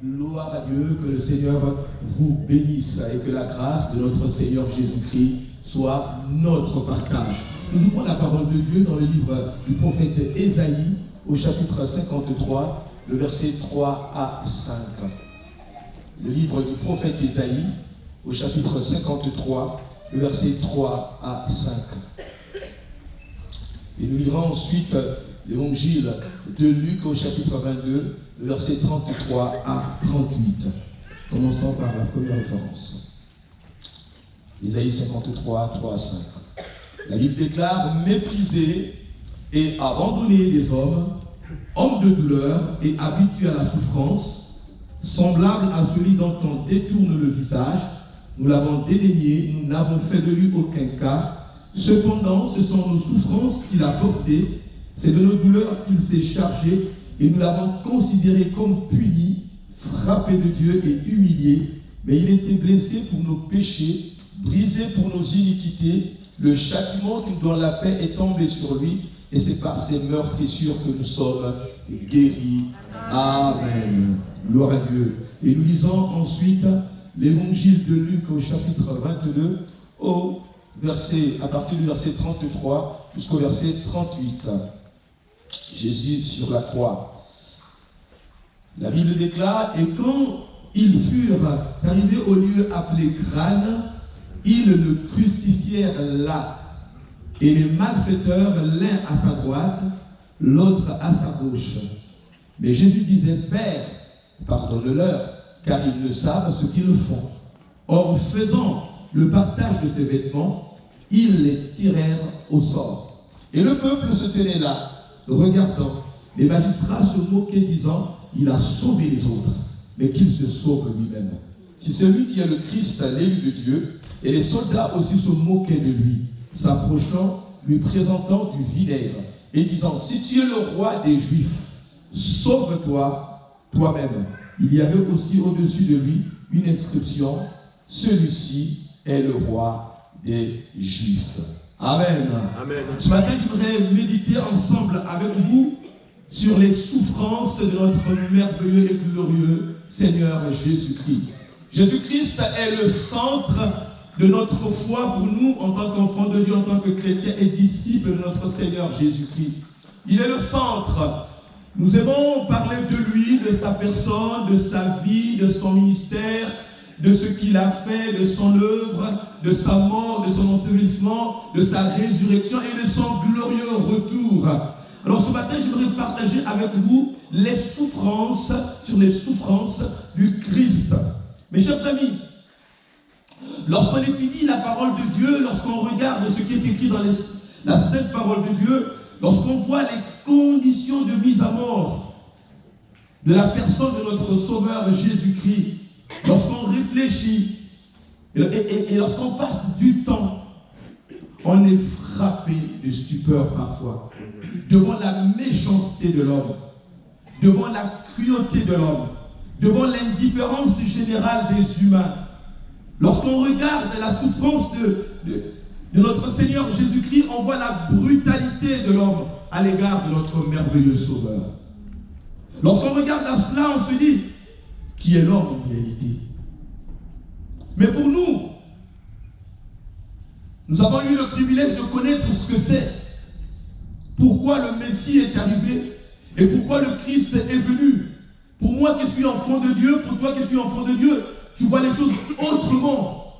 Gloire à Dieu, que le Seigneur vous bénisse et que la grâce de notre Seigneur Jésus-Christ soit notre partage. Nous ouvrons la parole de Dieu dans le livre du prophète Ésaïe au chapitre 53, le verset 3 à 5. Le livre du prophète Ésaïe au chapitre 53, le verset 3 à 5. Et nous lirons ensuite l'évangile de Luc au chapitre 22, le verset 33 à 38. Commençons par la première référence. Ésaïe 53, 3 à 5. La Bible déclare: méprisé et abandonné des hommes, homme de douleur et habitué à la souffrance, semblable à celui dont on détourne le visage, nous l'avons dédaigné, nous n'avons fait de lui aucun cas. Cependant, ce sont nos souffrances qu'il a portées, c'est de nos douleurs qu'il s'est chargé, et nous l'avons considéré comme puni, frappé de Dieu et humilié. Mais il était blessé pour nos péchés, brisé pour nos iniquités. Le châtiment qui nous donne la paix est tombé sur lui, et c'est par ses meurtrissures que nous sommes guéris. Amen. Gloire à Dieu. Et nous lisons ensuite l'évangile de Luc au chapitre 22, à partir du verset 33 jusqu'au verset 38. Jésus sur la croix. La Bible déclare: et quand ils furent arrivés au lieu appelé Grane, ils le crucifièrent là, et les malfaiteurs, l'un à sa droite, l'autre à sa gauche. Mais Jésus disait: Père, pardonne-leur, car ils ne savent ce qu'ils font. Or, faisant le partage de ses vêtements, ils les tirèrent au sort. Et le peuple se tenait là, regardant. Les magistrats se moquaient, disant: il a sauvé les autres, mais qu'il se sauve lui-même. Si celui qui est le Christ, l'élu de Dieu, et les soldats aussi se moquaient de lui, s'approchant, lui présentant du vinaigre, et disant: si tu es le roi des Juifs, sauve-toi toi-même. Il y avait aussi au-dessus de lui une inscription: celui-ci est le roi des Juifs. Amen. Amen. Ce matin, je voudrais méditer ensemble avec vous sur les souffrances de notre merveilleux et glorieux Seigneur Jésus-Christ. Jésus-Christ est le centre de notre foi pour nous en tant qu'enfants de Dieu, en tant que chrétiens et disciples de notre Seigneur Jésus-Christ. Il est le centre. Nous aimons parler de lui, de sa personne, de sa vie, de son ministère, de ce qu'il a fait, de son œuvre, de sa mort, de son ensevelissement, de sa résurrection et de son glorieux retour. Alors ce matin, je voudrais partager avec vous les souffrances du Christ. Mes chers amis, lorsqu'on étudie la parole de Dieu, lorsqu'on regarde ce qui est écrit dans la sainte parole de Dieu, lorsqu'on voit les conditions de mise à mort de la personne de notre Sauveur Jésus-Christ, lorsqu'on réfléchit et lorsqu'on passe du temps, on est frappé de stupeur parfois devant la méchanceté de l'homme, devant la cruauté de l'homme, devant l'indifférence générale des humains. Lorsqu'on regarde la souffrance de notre Seigneur Jésus-Christ, on voit la brutalité de l'homme à l'égard de notre merveilleux Sauveur. Lorsqu'on regarde à cela, on se dit: qui est l'homme en réalité? Mais pour nous, nous avons eu le privilège de connaître ce que c'est, pourquoi le Messie est arrivé et pourquoi le Christ est venu. Pour moi qui suis enfant de Dieu, pour toi qui suis enfant de Dieu, tu vois les choses autrement.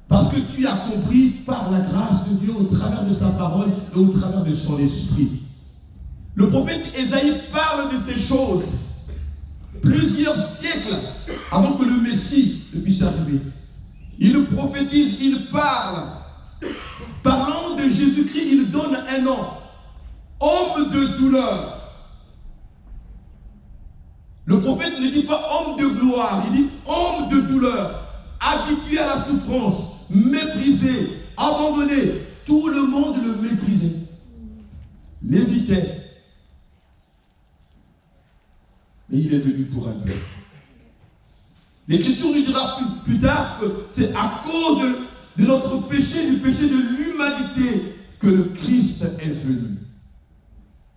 Parce que tu as compris par la grâce de Dieu au travers de sa parole et au travers de son esprit. Le prophète Ésaïe parle de ces choses plusieurs siècles avant que le Messie ne puisse arriver. Il prophétise, il parle. Parlant de Jésus-Christ, il donne un nom: homme de douleur. Le prophète ne dit pas homme de gloire, il dit homme de douleur, habitué à la souffrance, méprisé, abandonné. Tout le monde le méprisait, l'évitait. Mais il est venu pour un peuple. L'Écriture nous dira plus tard que c'est à cause de notre péché, du péché de l'humanité, que le Christ est venu.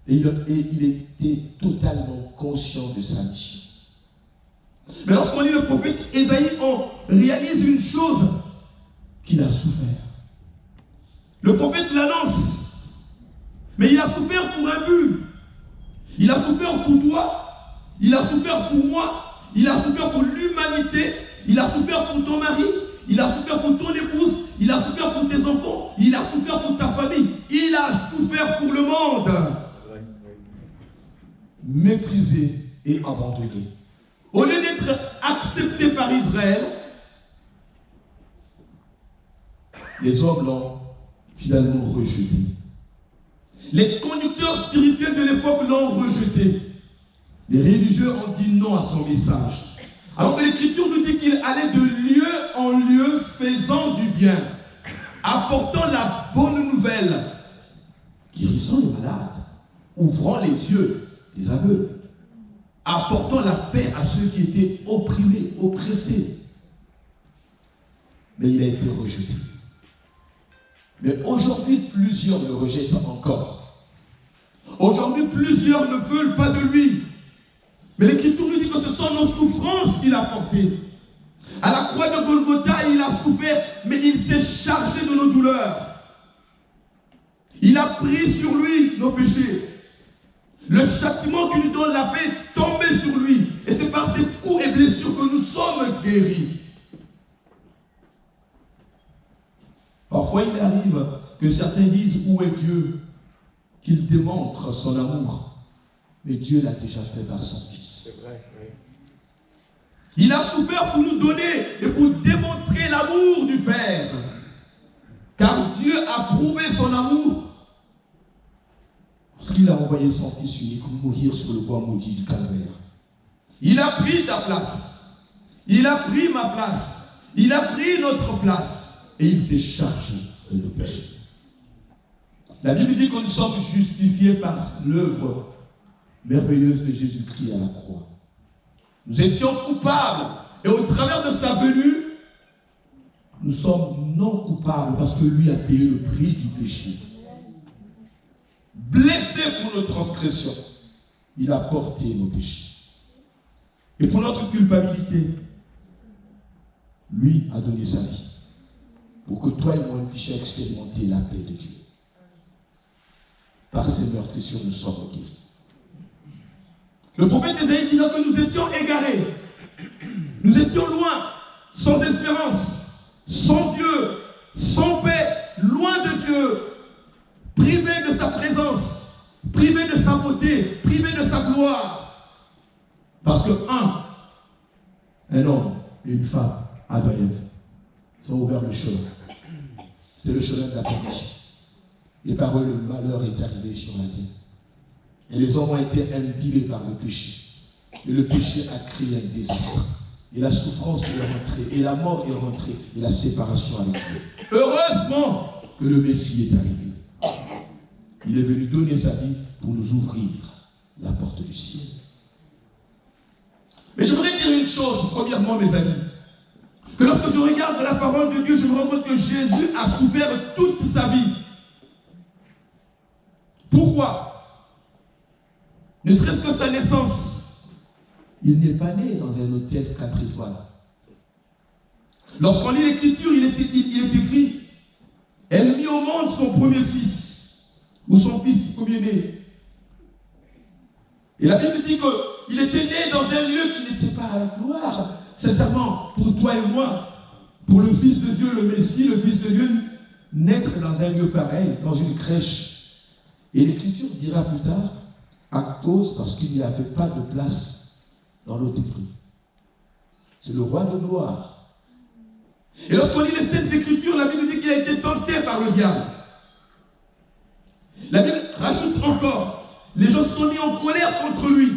Et il était totalement conscient de sa mission. Mais lorsqu'on lit le prophète Ésaïe, on réalise une chose, qu'il a souffert. Le prophète l'annonce, mais il a souffert pour un but. Il a souffert pour toi, il a souffert pour moi, il a souffert pour l'humanité, il a souffert pour ton mari, il a souffert pour ton épouse, il a souffert pour tes enfants, il a souffert pour ta famille, il a souffert pour le monde. Méprisé et abandonné. Au lieu d'être accepté par Israël, les hommes l'ont finalement rejeté. Les conducteurs spirituels de l'époque l'ont rejeté. Les religieux ont dit non à son message. Alors que l'Écriture nous dit qu'il allait de lieu en lieu faisant du bien, apportant la bonne nouvelle, guérissant les malades, ouvrant les yeux des aveugles, apportant la paix à ceux qui étaient opprimés, oppressés. Mais il a été rejeté. Mais aujourd'hui, plusieurs le rejettent encore. Aujourd'hui, plusieurs ne veulent pas de lui. Mais l'Écriture nous dit que ce sont nos souffrances qu'il a portées. À la croix de Golgotha, il a souffert, mais il s'est chargé de nos douleurs. Il a pris sur lui nos péchés. Le châtiment qui nous donne la paix est tombé sur lui. Et c'est par ses coups et blessures que nous sommes guéris. Parfois, il arrive que certains disent « Où est Dieu ?» qu'il démontre son amour. Mais Dieu l'a déjà fait par son Fils. C'est vrai, oui. Il a souffert pour nous donner et pour démontrer l'amour du Père. Car Dieu a prouvé son amour parce qu'il a envoyé son Fils unique pour mourir sur le bois maudit du calvaire. Il a pris ta place. Il a pris ma place. Il a pris notre place. Et il s'est chargé de nos péchés. La Bible dit que nous sommes justifiés par l'œuvre merveilleuse de Jésus-Christ à la croix. Nous étions coupables. Et au travers de sa venue, nous sommes non coupables parce que lui a payé le prix du péché. Blessé pour nos transgressions, il a porté nos péchés. Et pour notre culpabilité, lui a donné sa vie. Pour que toi et moi nous puissions expérimenter la paix de Dieu. Par ses meurtrissures, nous sommes guéris. Le prophète Ésaïe disait que nous étions égarés. Nous étions loin, sans espérance, sans Dieu, sans paix, loin de Dieu, privés de sa présence, privés de sa beauté, privés de sa gloire. Parce que un homme et une femme, Adam et Ève, ont ouvert le chemin. C'était le chemin de la perdition. Et par eux, le malheur est arrivé sur la terre. Et les hommes ont été imbibés par le péché. Et le péché a créé un désastre. Et la souffrance est rentrée. Et la mort est rentrée. Et la séparation avec Dieu. Heureusement que le Messie est arrivé. Il est venu donner sa vie pour nous ouvrir la porte du ciel. Mais je voudrais dire une chose, premièrement, mes amis. Que lorsque je regarde la parole de Dieu, je me rends compte que Jésus a souffert toute sa vie. Pourquoi? Ne serait-ce que sa naissance. Il n'est pas né dans un hôtel 4 étoiles. Lorsqu'on lit l'Écriture, il est écrit « Elle mit au monde son premier fils, ou son fils premier-né. » Et la Bible dit qu'il était né dans un lieu qui n'était pas à la gloire. Sincèrement, pour toi et moi, pour le Fils de Dieu, le Messie, le Fils de Dieu, naître dans un lieu pareil, dans une crèche. Et l'Écriture dira plus tard, à cause parce qu'il n'y avait pas de place dans l'hôtellerie. C'est le roi de gloire. Et lorsqu'on lit les Saintes Écritures, la Bible dit qu'il a été tenté par le diable. La Bible rajoute encore, les gens se sont mis en colère contre lui.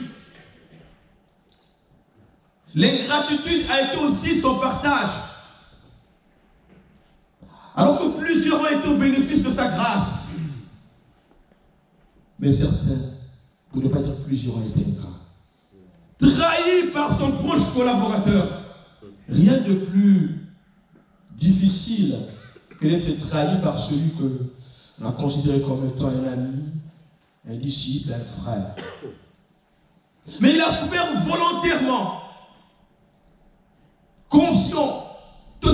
L'ingratitude a été aussi son partage. Alors que plusieurs ont été au bénéfice de sa grâce. Mais certains, pour ne pas dire plusieurs, ont été ingrats. Trahis par son proche collaborateur. Rien de plus difficile que d'être trahi par celui que l'on a considéré comme étant un ami, un disciple, un frère. Mais il a souffert volontairement.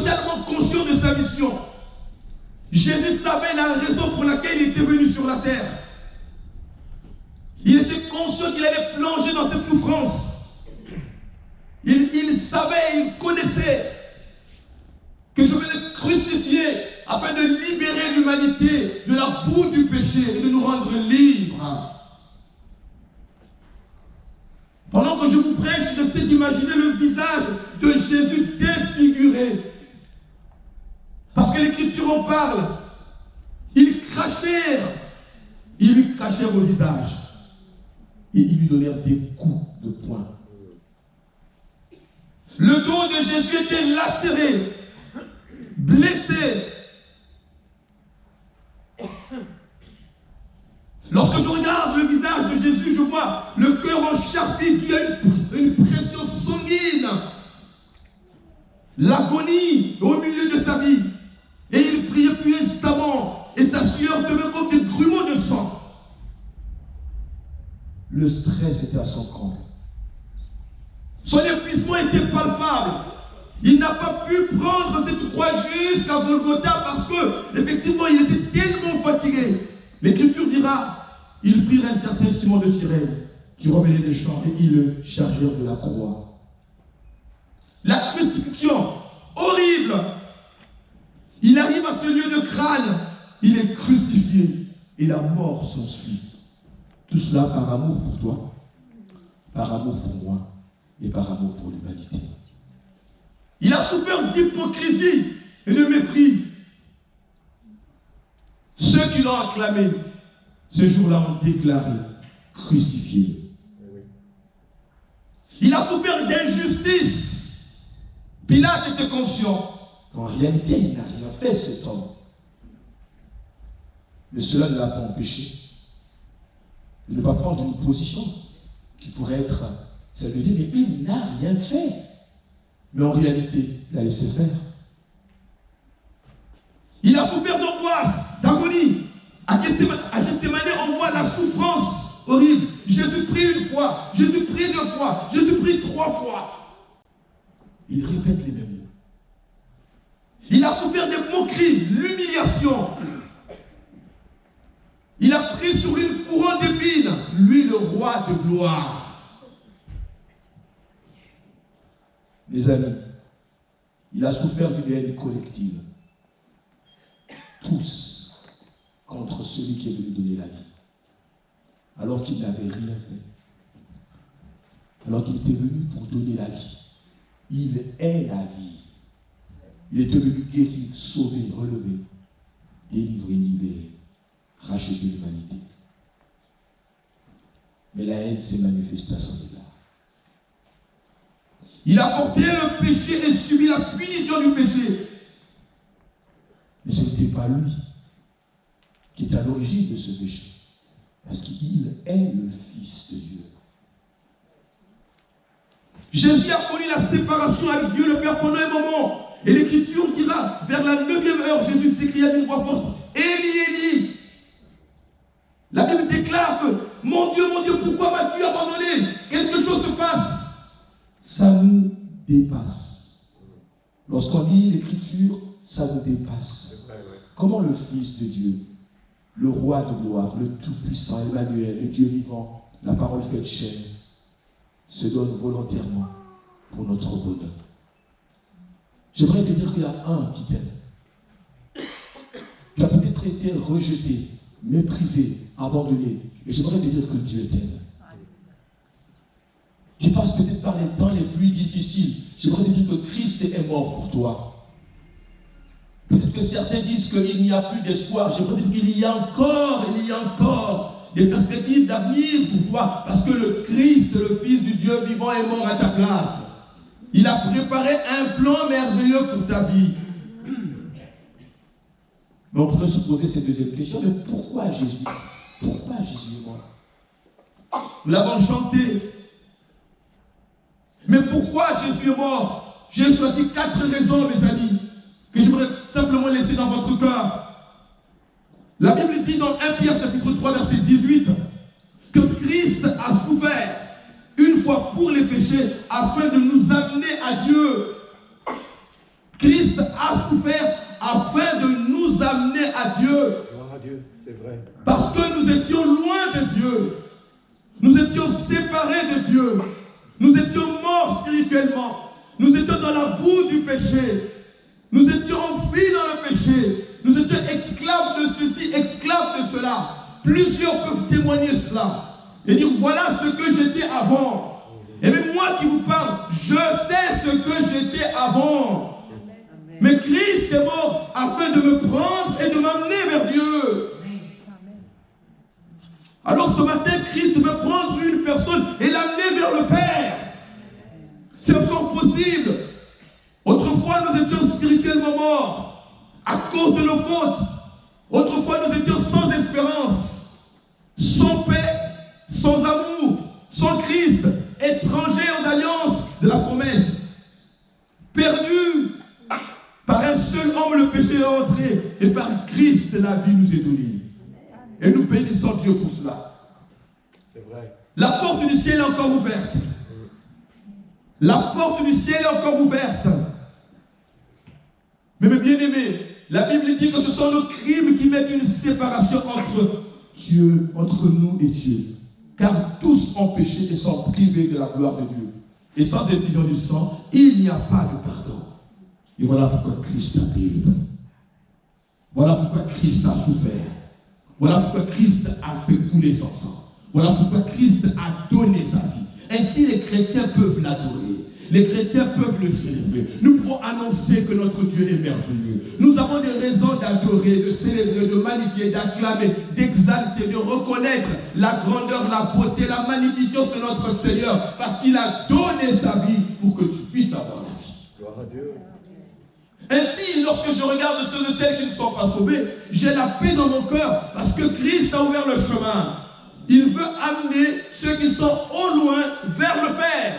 totalement conscient de sa mission. Jésus savait la raison pour laquelle il était venu sur la terre. Il était conscient qu'il allait plonger dans cette souffrance. Il savait, il connaissait que je venais être crucifié afin de libérer l'humanité de la boue du péché et de nous rendre libres. Pendant que je vous prêche, j'essaie d'imaginer le visage de Jésus défiguré. Parce que l'Écriture en parle. Ils lui crachèrent au visage. Et ils lui donnèrent des coups de poing. Le dos de Jésus était lacéré, blessé. Lorsque je regarde le visage de Jésus, je vois le cœur encharpé, dû à une pression sanguine. L'agonie au milieu de sa vie. Et il priait plus instamment. Et sa sueur devenait comme des grumeaux de sang. Le stress était à son comble. Son épuisement était palpable. Il n'a pas pu prendre cette croix jusqu'à Golgotha parce que, effectivement, il était tellement fatigué. L'Écriture dira, ils prirent un certain Simon de Cyrène qui revenait des champs et ils le chargèrent de la croix. La crucifixion, horrible. Il arrive à ce lieu de crâne, il est crucifié et la mort s'ensuit. Tout cela par amour pour toi, par amour pour moi et par amour pour l'humanité. Il a souffert d'hypocrisie et de mépris. Ceux qui l'ont acclamé, ce jour-là ont déclaré crucifié. Il a souffert d'injustice. Pilate était conscient qu'en réalité, il n'a rien fait, cet homme. Mais cela ne l'a pas empêché de ne pas prendre une position qui pourrait être celle de dire, mais il n'a rien fait. Mais en réalité, il a laissé faire. Il a souffert d'angoisse, d'agonie. À Gethsémani, on voit la souffrance horrible. Jésus prie une fois, Jésus prie deux fois, Jésus prie trois fois. Il répète les mêmes mots. Il a souffert des moqueries, l'humiliation. Il a pris sur lui une couronne d'épines, lui le roi de gloire. Mes amis, il a souffert d'une haine collective. Tous contre celui qui est venu donner la vie. Alors qu'il n'avait rien fait. Alors qu'il était venu pour donner la vie. Il est la vie. Il est venu guérir, sauver, relever, délivrer, libérer, racheter l'humanité. Mais la haine s'est manifestée à son égard. Il a porté le péché et subi la punition du péché. Mais ce n'était pas lui qui est à l'origine de ce péché. Parce qu'il est le Fils de Dieu. Jésus a connu la séparation avec Dieu le Père pendant un moment. Et l'Écriture dira, vers la 9e heure, Jésus s'écria d'une voix forte, Élie, Élie. La Bible déclare que, mon Dieu, pourquoi m'as-tu abandonné? Quelque chose se passe. Ça nous dépasse. Lorsqu'on lit l'Écriture, ça nous dépasse. Comment le Fils de Dieu, le Roi de gloire, le Tout-Puissant, Emmanuel, le Dieu vivant, la parole faite chair, se donne volontairement pour notre bonheur. J'aimerais te dire qu'il y a un qui t'aime. Tu as peut-être été rejeté, méprisé, abandonné, mais j'aimerais te dire que Dieu t'aime. Tu passes peut-être par les temps les plus difficiles. J'aimerais te dire que Christ est mort pour toi. Peut-être que certains disent qu'il n'y a plus d'espoir. J'aimerais te dire qu'il y a encore des perspectives d'avenir pour toi. Parce que le Christ, le Fils du Dieu vivant, est mort à ta place. Il a préparé un plan merveilleux pour ta vie. Mais on pourrait se poser cette deuxième question. Mais pourquoi Jésus? Pourquoi Jésus est mort? Nous l'avons chanté. Mais pourquoi Jésus est mort? J'ai choisi 4 raisons, mes amis, que j'aimerais simplement laisser dans votre cœur. La Bible dit dans 1 Pierre chapitre 3 verset 18 que Christ a souffert une fois pour les péchés afin de nous amener à Dieu. Christ a souffert afin de nous amener à Dieu. Gloire à Dieu, c'est vrai. Parce que nous étions loin de Dieu. Nous étions séparés de Dieu. Nous étions morts spirituellement. Nous étions dans la boue du péché. Nous étions enfuis dans le péché. Nous étions esclaves de ceci, esclaves de cela. Plusieurs peuvent témoigner cela. Et dire, voilà ce que j'étais avant. Et même moi qui vous parle, je sais ce que j'étais avant. Mais Christ est mort afin de me prendre et de m'amener vers Dieu. Alors ce matin, Christ veut prendre une personne et l'amener vers le Père. C'est encore possible. Autrefois, nous étions spirituellement morts à cause de nos fautes. Autrefois, nous étions sans espérance, sans paix, sans amour, sans Christ, étrangers aux alliances de la promesse, perdus. Par un seul homme, le péché est entré, et par Christ, la vie nous est donnée. Et nous bénissons Dieu pour cela. C'est vrai. La porte du ciel est encore ouverte. La porte du ciel est encore ouverte. Mais mes bien-aimés, la Bible dit que ce sont nos crimes qui mettent une séparation entre Dieu, entre nous et Dieu. Car tous ont péché et sont privés de la gloire de Dieu. Et sans effusion du sang, il n'y a pas de pardon. Et voilà pourquoi Christ a payé le prix. Voilà pourquoi Christ a souffert. Voilà pourquoi Christ a fait couler son sang. Voilà pourquoi Christ a donné sa vie. Ainsi, les chrétiens peuvent l'adorer. Les chrétiens peuvent le célébrer. Nous pouvons annoncer que notre Dieu est merveilleux. Nous avons des raisons d'adorer, de célébrer, de magnifier, d'acclamer, d'exalter, de reconnaître la grandeur, la beauté, la magnificence de notre Seigneur. Parce qu'il a donné sa vie pour que tu puisses avoir la vie. Gloire à Dieu. Ainsi, lorsque je regarde ceux et celles qui ne sont pas sauvés, j'ai la paix dans mon cœur parce que Christ a ouvert le chemin. Il veut amener ceux qui sont au loin vers le Père.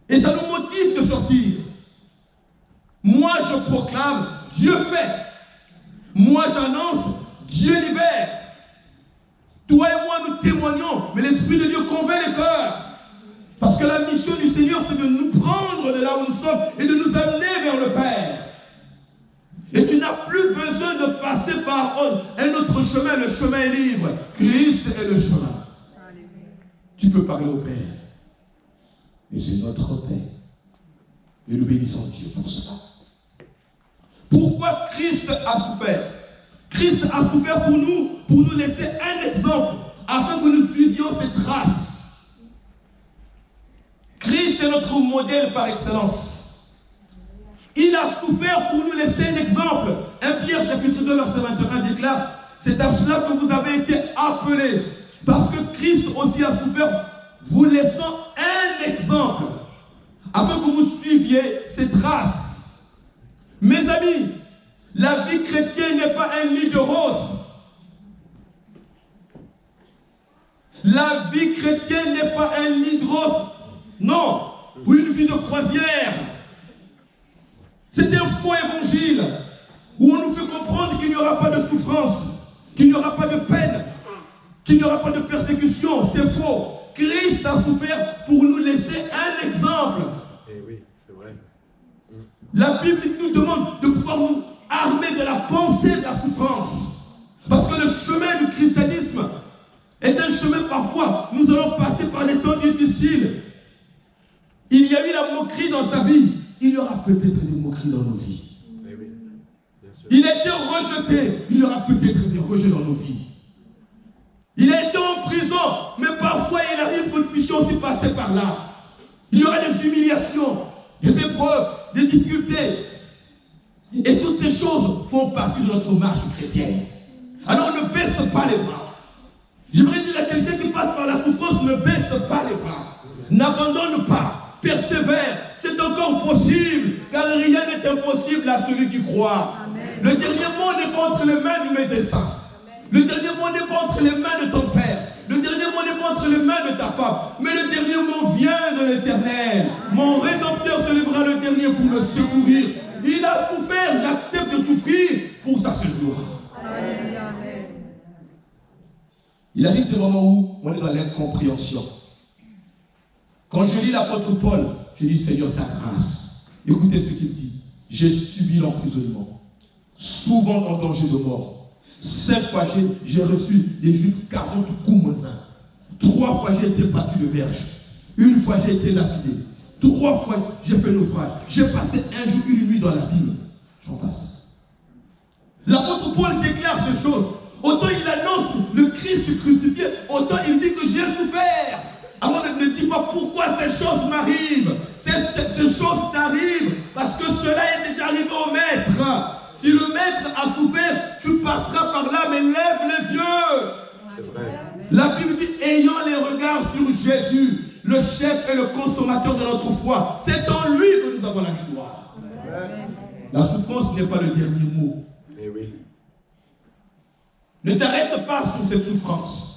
Et ça nous motive de sortir. Moi, je proclame, Dieu fait. Moi, j'annonce, Dieu libère. Toi et moi, nous témoignons, mais l'Esprit de Dieu convainc les cœurs. Parce que la mission du Seigneur, c'est de nous prendre de là où nous sommes et de nous amener vers le Père. Et tu n'as plus besoin de passer par un autre chemin. Le chemin est libre. Christ est le chemin. Tu peux parler au Père. Et c'est notre Père. Et nous bénissons Dieu pour cela. Pourquoi Christ a souffert? Christ a souffert pour nous laisser un exemple, afin que nous suivions ses traces. Christ est notre modèle par excellence. Il a souffert pour nous laisser un exemple. 1 Pierre chapitre 2 verset 21 déclare, c'est à cela que vous avez été appelés, parce que Christ aussi a souffert, vous laissant un exemple, afin que vous suiviez ses traces. Mes amis, la vie chrétienne n'est pas un lit de roses. La vie chrétienne n'est pas un lit de roses. Non, ou une vie de croisière. C'est un faux évangile où on nous fait comprendre qu'il n'y aura pas de souffrance, qu'il n'y aura pas de peine, qu'il n'y aura pas de persécution. C'est faux. Christ a souffert pour nous laisser un exemple. Eh oui, c'est vrai. La Bible nous demande de pouvoir nous armer de la pensée de la souffrance. Parce que le chemin du christianisme est un chemin parfois, nous allons passer par des temps difficiles. Il y a eu la moquerie dans sa vie. Il y aura peut-être des moqueries dans nos vies. Eh oui, bien sûr. Il a été rejeté. Il y aura peut-être des rejets dans nos vies. Il a été en prison. Mais parfois, il arrive que nous puissions aussi passer par là. Il y aura des humiliations, des épreuves, des difficultés. Et toutes ces choses font partie de notre marche chrétienne. Alors ne baisse pas les bras. J'aimerais dire à quelqu'un qui passe par la souffrance, ne baisse pas les bras. N'abandonne pas. Persévère, c'est encore possible, car rien n'est impossible à celui qui croit. Amen. Le dernier mot n'est pas entre les mains du médecin. Amen. Le dernier mot n'est pas entre les mains de ton père. Le dernier mot n'est pas entre les mains de ta femme. Mais le dernier mot vient de l'Éternel. Mon Rédempteur se lèvera le dernier pour me secourir. Il a souffert, j'accepte de souffrir pour sa seule gloire. Amen. Il arrive des moments où on est dans l'incompréhension. Quand je lis l'apôtre Paul, je dis Seigneur, ta grâce Écoutez ce qu'il dit. J'ai subi l'emprisonnement, souvent en danger de mort. 5 fois j'ai reçu des Juifs 40 coups moins 1. 3 fois j'ai été battu de verge. 1 fois j'ai été lapidé. 3 fois j'ai fait naufrage. J'ai passé un jour, une nuit dans l'abîme. J'en passe. L'apôtre Paul déclare ces choses. Autant il annonce le Christ crucifié, autant il dit que j'ai souffert. Alors ne dis pas pourquoi ces choses m'arrivent. Ces choses t'arrivent parce que cela est déjà arrivé au maître. Si le maître a souffert, tu passeras par là, mais lève les yeux. C'est vrai. La Bible dit, ayant les regards sur Jésus, le chef et le consommateur de notre foi, c'est en lui que nous avons la victoire. La souffrance n'est pas le dernier mot. Eh oui. Ne t'arrête pas sur cette souffrance.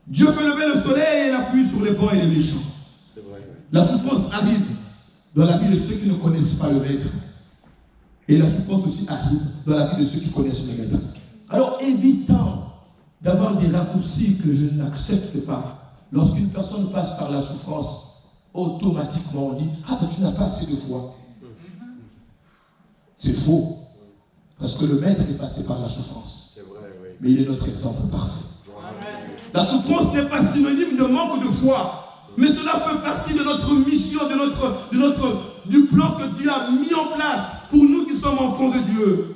Dieu fait lever le soleil et la pluie sur les bons et les méchants. C'est vrai. La souffrance arrive dans la vie de ceux qui ne connaissent pas le maître. Et la souffrance aussi arrive dans la vie de ceux qui connaissent le maître. Alors évitons d'avoir des raccourcis que je n'accepte pas. Lorsqu'une personne passe par la souffrance, automatiquement on dit « Ah, ben tu n'as pas assez de foi. » C'est faux. Parce que le maître est passé par la souffrance. C'est vrai, oui. Mais il est notre exemple parfait. La souffrance n'est pas synonyme de manque de foi. Mais cela fait partie de notre mission, du plan que Dieu a mis en place pour nous qui sommes enfants de Dieu.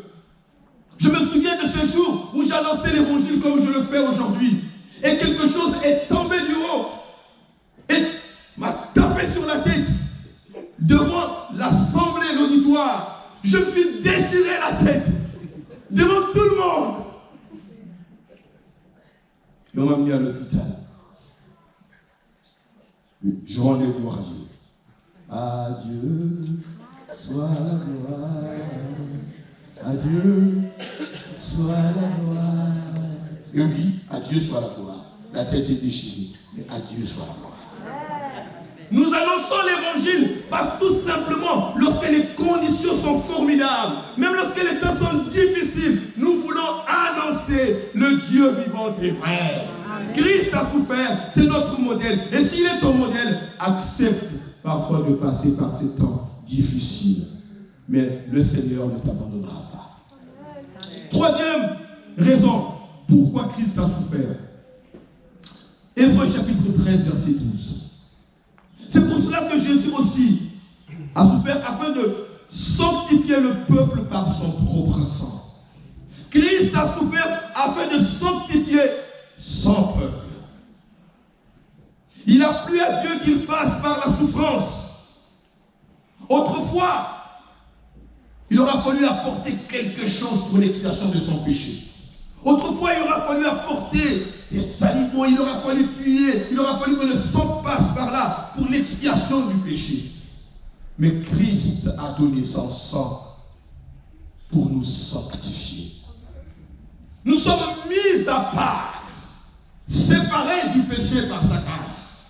Je me souviens de ce jour où j'annonçais l'évangile comme je le fais aujourd'hui. Et quelque chose est tombé du haut et m'a tapé sur la tête devant l'assemblée, l'auditoire. Je me suis déchiré la tête devant tout le monde. Et on m'a mis à l'hôpital. Je rendais gloire à Dieu. À Dieu soit la gloire. À Dieu soit la gloire. Et oui, à Dieu soit la gloire. La tête est déchirée, mais à Dieu soit la gloire. Nous annonçons l'évangile, pas tout simplement lorsque les conditions sont formidables, même lorsque les temps sont difficiles. Nous voulons annoncer le Dieu vivant et vrai. Amen. Christ a souffert, c'est notre modèle. Et s'il est ton modèle, accepte parfois de passer par ces temps difficiles. Mais le Seigneur ne t'abandonnera pas. Troisième raison, pourquoi Christ a souffert. Hébreux chapitre 13, verset 12. C'est pour cela que Jésus aussi a souffert afin de sanctifier le peuple par son propre sang. Christ a souffert afin de sanctifier son peuple. Il a plu à Dieu qu'il passe par la souffrance. Autrefois, il aura fallu apporter quelque chose pour l'expiation de son péché. Autrefois, il aura fallu apporter des saliments, il aura fallu tuer, il aura fallu que le sang passe par là pour l'expiation du péché. Mais Christ a donné son sang pour nous sanctifier. Nous sommes mis à part, séparés du péché par sa grâce.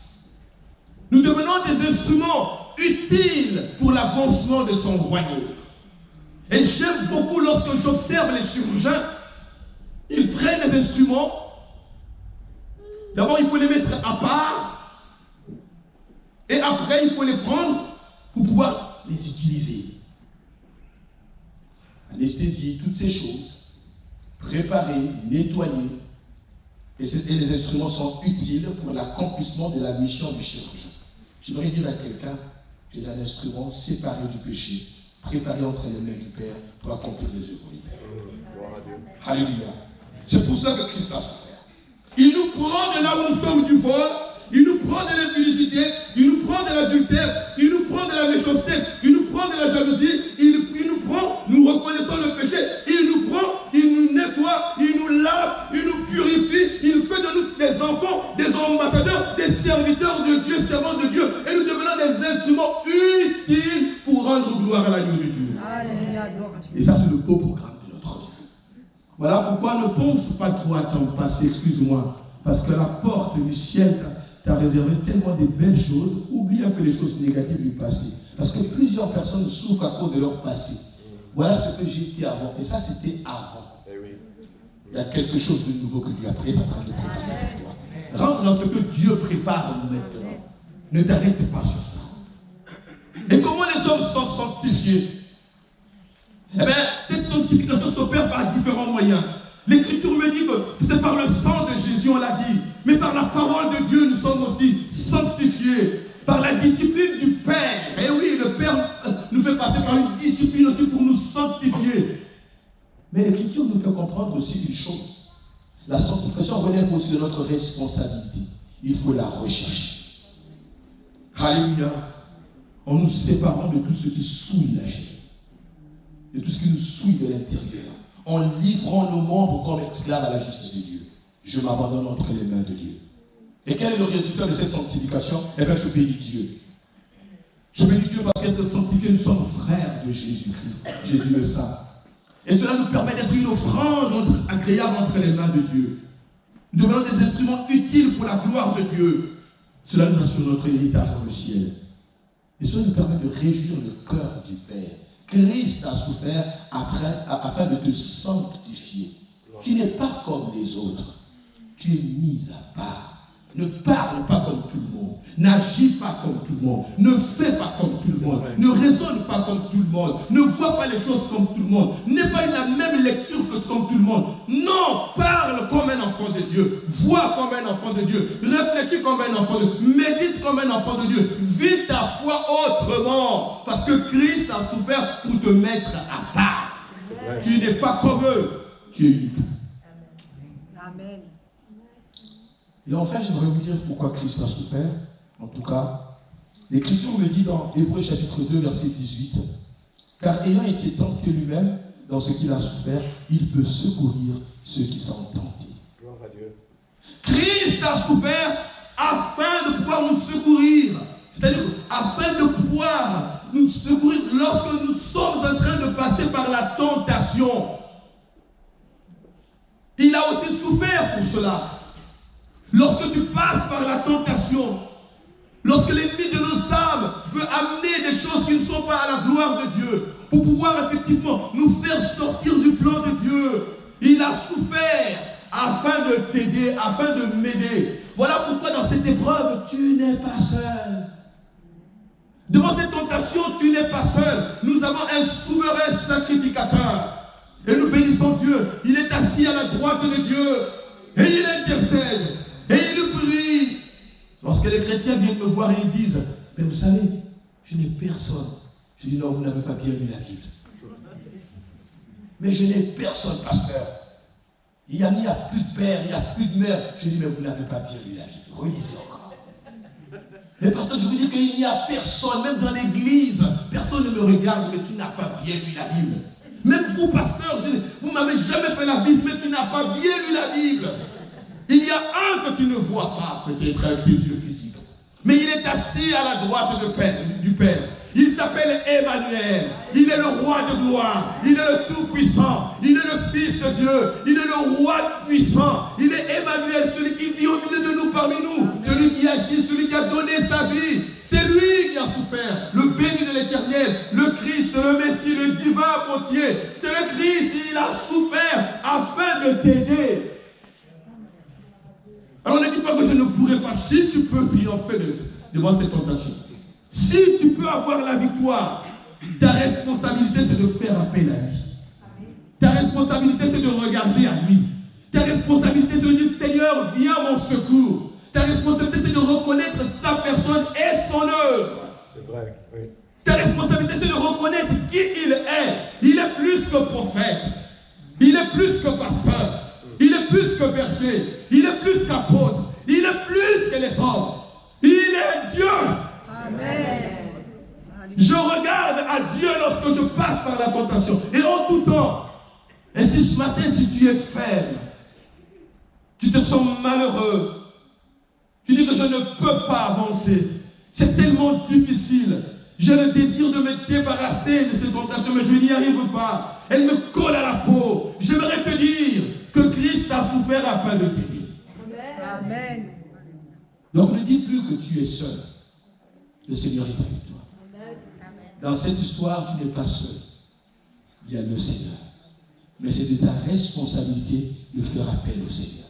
Nous devenons des instruments utiles pour l'avancement de son royaume. Et j'aime beaucoup lorsque j'observe les chirurgiens, ils prennent les instruments. D'abord, il faut les mettre à part. Et après, il faut les prendre pour pouvoir les utiliser. Anesthésie, toutes ces choses. Préparer, nettoyer. Et les instruments sont utiles pour l'accomplissement de la mission du chirurgien. J'aimerais dire à quelqu'un, j'ai un instrument séparé du péché, préparé entre les mains du Père pour accomplir les œuvres du Père. Alléluia. C'est pour ça que Christ a souffert. Il nous prend de là où nous sommes du vol, il nous prend de l'impudicité, il nous prend de l'adultère, il nous prend de la méchanceté, il nous prend de la jalousie, il nous prend, nous reconnaissons le péché, il nous prend, il nous nettoie, il nous lave, il nous purifie, il fait de nous des enfants, des ambassadeurs, des serviteurs de Dieu, servants de Dieu, et nous devenons des instruments utiles pour rendre gloire à l'agneau de Dieu. Et ça, c'est le beau programme. Voilà pourquoi ne pense pas trop à ton passé, excuse-moi, parce que la porte du ciel t'a réservé tellement de belles choses, oublie un peu les choses négatives du passé. Parce que plusieurs personnes souffrent à cause de leur passé. Voilà ce que j'étais avant, et ça c'était avant. Il y a quelque chose de nouveau que Dieu est en train de préparer pour toi. Rentre dans ce que Dieu prépare maintenant. Ne t'arrête pas sur ça. Et comment les hommes sont sanctifiés. Eh bien, cette sanctification s'opère par différents moyens. L'Écriture me dit que c'est par le sang de Jésus, on l'a dit. Mais par la parole de Dieu, nous sommes aussi sanctifiés. Par la discipline du Père. Et oui, le Père nous fait passer par une discipline aussi pour nous sanctifier. Mais l'Écriture nous fait comprendre aussi une chose. La sanctification relève aussi de notre responsabilité. Il faut la rechercher. Alléluia. En nous séparant de tout ce qui souille la chair. De tout ce qui nous souille de l'intérieur. En livrant nos membres comme esclaves à la justice de Dieu. Je m'abandonne entre les mains de Dieu. Et quel est le résultat de cette sanctification? Eh bien, je bénis Dieu. Je bénis Dieu parce qu'être sanctifié, nous sommes frères de Jésus-Christ. Jésus le Saint. Et cela nous permet d'être une offrande agréable entre les mains de Dieu. Nous devenons des instruments utiles pour la gloire de Dieu. Cela nous assure notre héritage dans le ciel. Et cela nous permet de réjouir le cœur du Père. Christ a souffert afin de te sanctifier. Tu n'es pas comme les autres. Tu es mis à part. Ne parle pas comme tout le monde. N'agis pas comme tout le monde. Ne fais pas comme tout le monde. Ne raisonne pas comme tout le monde. Ne vois pas les choses comme tout le monde. N'aie pas la même lecture que comme tout le monde. Non, parle comme un enfant de Dieu. Vois comme un enfant de Dieu. Réfléchis comme un enfant de Dieu. Médite comme un enfant de Dieu. Vis ta foi autrement. Parce que Christ a souffert pour te mettre à part. Tu n'es pas comme eux. Tu es unique. Amen. Et enfin, j'aimerais vous dire pourquoi Christ a souffert. En tout cas, l'Écriture me dit dans Hébreux chapitre 2, verset 18, « Car ayant été tenté lui-même dans ce qu'il a souffert, il peut secourir ceux qui sont tentés. » Gloire à Dieu. Christ a souffert afin de pouvoir nous secourir. C'est-à-dire afin de pouvoir nous secourir lorsque nous sommes en train de passer par la tentation. Il a aussi souffert pour cela. Lorsque tu passes par la tentation, lorsque l'ennemi de nos âmes veut amener des choses qui ne sont pas à la gloire de Dieu, pour pouvoir effectivement nous faire sortir du plan de Dieu, il a souffert afin de t'aider, afin de m'aider. Voilà pourquoi dans cette épreuve, tu n'es pas seul. Devant cette tentation, tu n'es pas seul. Nous avons un souverain sacrificateur. Et nous bénissons Dieu. Il est assis à la droite de Dieu. Et il intercède. Et il prie. Lorsque les chrétiens viennent me voir et ils disent, mais vous savez, je n'ai personne. Je dis, non, vous n'avez pas bien lu la Bible. Mais je n'ai personne, pasteur. Il n'y a plus de père, il n'y a plus de mère. Je dis, mais vous n'avez pas bien lu la Bible. Relisez encore. Mais pasteur, je vous dis qu'il n'y a personne, même dans l'église. Personne ne me regarde, mais tu n'as pas bien lu la Bible. Même vous, pasteur, vous ne m'avez jamais fait la bise, mais tu n'as pas bien lu la Bible. Il y a un que tu ne vois pas, peut-être avec tes yeux physiques. Mais il est assis à la droite du Père. Il s'appelle Emmanuel. Il est le roi de gloire. Il est le tout-puissant. Il est le Fils de Dieu. Il est le roi puissant. Il est Emmanuel, celui qui vit au milieu de nous, parmi nous. Celui qui agit, celui qui a donné sa vie. C'est lui qui a souffert. Le béni de l'Éternel, le Christ, le Messie, le divin potier. C'est le Christ, il a souffert afin de t'aider. Alors ne dis pas que je ne pourrais pas. Si tu peux triompher devant cette tentation, si tu peux avoir la victoire, ta responsabilité c'est de faire appel à lui. Ta responsabilité c'est de regarder à lui. Ta responsabilité c'est de dire Seigneur, viens à mon secours. Ta responsabilité c'est de reconnaître sa personne et son œuvre. C'est vrai, oui. Ta responsabilité c'est de reconnaître qui il est. Il est plus que prophète. Il est plus que pasteur. Il est plus que berger. Il est plus qu'apôtre. Il est plus que les hommes. Il est Dieu. Amen. Je regarde à Dieu lorsque je passe par la tentation. Et en tout temps. Et si ce matin, si tu es faible, tu te sens malheureux, tu dis que je ne peux pas avancer. C'est tellement difficile. J'ai le désir de me débarrasser de cette tentation, mais je n'y arrive pas. Elle me colle à la peau. J'aimerais te dire que Christ a souffert afin de t'aider. Amen. Donc ne dis plus que tu es seul. Le Seigneur est avec toi. Dans cette histoire, tu n'es pas seul. Il y a le Seigneur. Mais c'est de ta responsabilité de faire appel au Seigneur.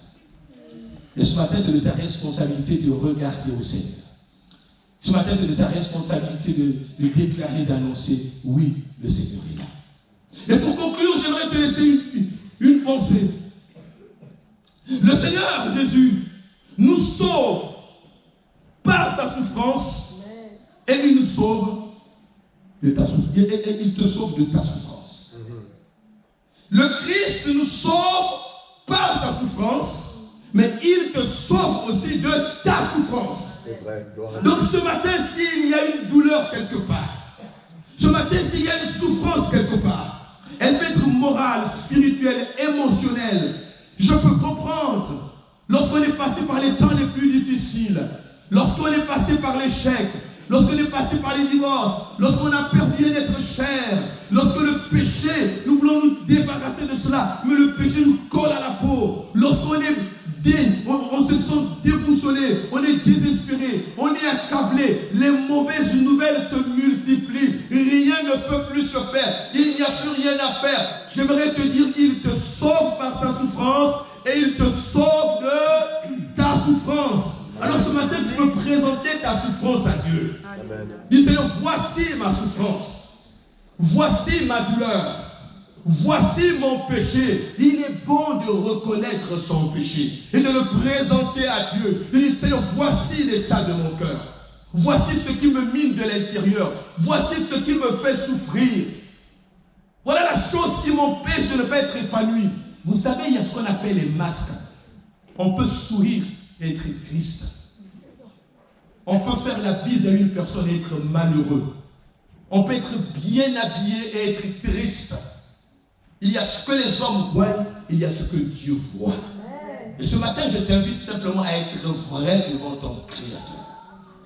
Et ce matin, c'est de ta responsabilité de regarder au Seigneur. Ce matin, c'est de ta responsabilité de déclarer, d'annoncer, oui, le Seigneur est là. Et pour conclure, j'aimerais te laisser une pensée. Le Seigneur Jésus nous sauve par sa souffrance et il nous sauve de ta souffrance. Et il te sauve de ta souffrance. Le Christ nous sauve par sa souffrance, mais il te sauve aussi de ta souffrance. C'est vrai. Gloire à Dieu. Donc ce matin, s'il y a une douleur quelque part, ce matin, s'il y a une souffrance quelque part, elle peut être morale, spirituelle, émotionnelle. Je peux comprendre. Lorsqu'on est passé par les temps les plus difficiles, lorsqu'on est passé par l'échec, lorsqu'on est passé par les divorces, lorsqu'on a perdu un être cher, lorsque le péché, nous voulons nous débarrasser de cela, mais le péché nous colle à la peau, lorsqu'on est on se sent déboussolé, on est désespéré, on est accablé, les mauvaises nouvelles se multiplient, rien ne peut plus se faire, il n'y a plus rien à faire. J'aimerais te dire, il te sauve par sa souffrance et il te sauve de ta souffrance. Alors ce matin, tu peux présenter ta souffrance à Dieu. Amen. Dis Seigneur, voici ma souffrance, voici ma douleur. Voici mon péché. Il est bon de reconnaître son péché et de le présenter à Dieu. Il dit, Seigneur, voici l'état de mon cœur. Voici ce qui me mine de l'intérieur. Voici ce qui me fait souffrir. Voilà la chose qui m'empêche de ne pas être épanoui. Vous savez, il y a ce qu'on appelle les masques. On peut sourire et être triste. On peut faire la bise à une personne et être malheureux. On peut être bien habillé et être triste. Il y a ce que les hommes voient, il y a ce que Dieu voit. Et ce matin, je t'invite simplement à être vrai devant ton Créateur.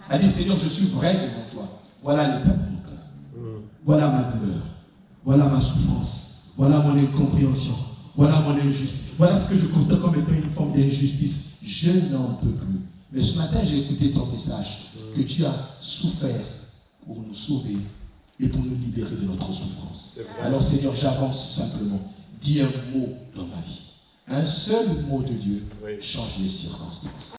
À dire, Seigneur, je suis vrai devant toi. Voilà l'état de mon cœur. Voilà ma douleur. Voilà ma souffrance. Voilà mon incompréhension. Voilà mon injustice. Voilà ce que je considère comme étant une forme d'injustice. Je n'en peux plus. Mais ce matin, j'ai écouté ton message, que tu as souffert pour nous sauver et pour nous libérer de notre souffrance. Alors Seigneur, j'avance simplement. Dis un mot dans ma vie. Un seul mot de Dieu change les circonstances.